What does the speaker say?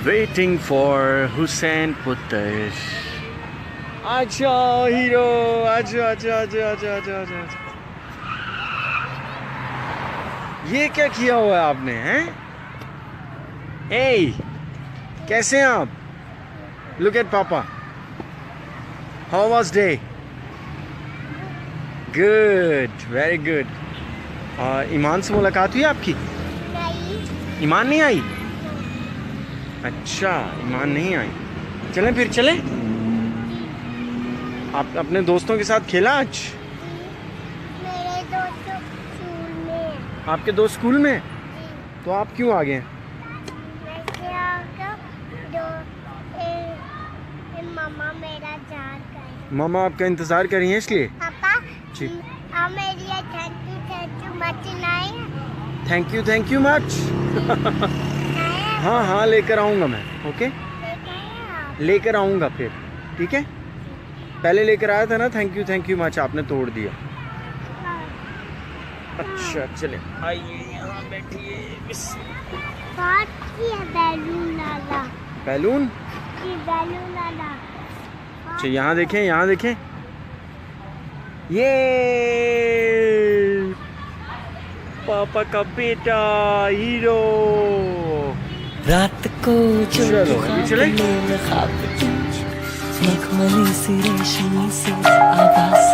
waiting for Hussein Putter. अच्छा hero, अच्छा अच्छा अच्छा अच्छा अच्छा अच्छा। ये क्या किया हुआ है आपने, हैं? Hey, कैसे हैं आप? Look at Papa. How was day? Good, very good. ईमान से मुलाकात हुई आपकी? नहीं। ईमान नहीं आई? अच्छा, ईमान नहीं आई। चलें फिर चलें? आप अपने दोस्तों के साथ खेला आज? मेरे दोस्त स्कूल में हैं। आपके दोस्त स्कूल में? तो आप क्यों आ गए? मैं क्या मम्मा मेरा जार कर। मामा आपका इंतज़ार कर रही हैं इसलिए? पापा जी। आप मेरे लिए थैंक यू मच नहीं थैंक यू मच। हाँ हाँ, लेकर आऊँगा मैं। ओके, लेकर आऊँगा फिर, ठीक है? पहले लेकर आया था ना, थैंक यू मच, आपने तोड़ दिया। अच्छा चले, आइए यहाँ बैठिए। बैलून लाला। बैलून? जी बैलून लाला। अच्छा यहाँ देखें, यहाँ देखें, ये पापा का बेटा हीरो। रात को जो चलो अभी चले। मखमली सी रेशमी सी आवाज़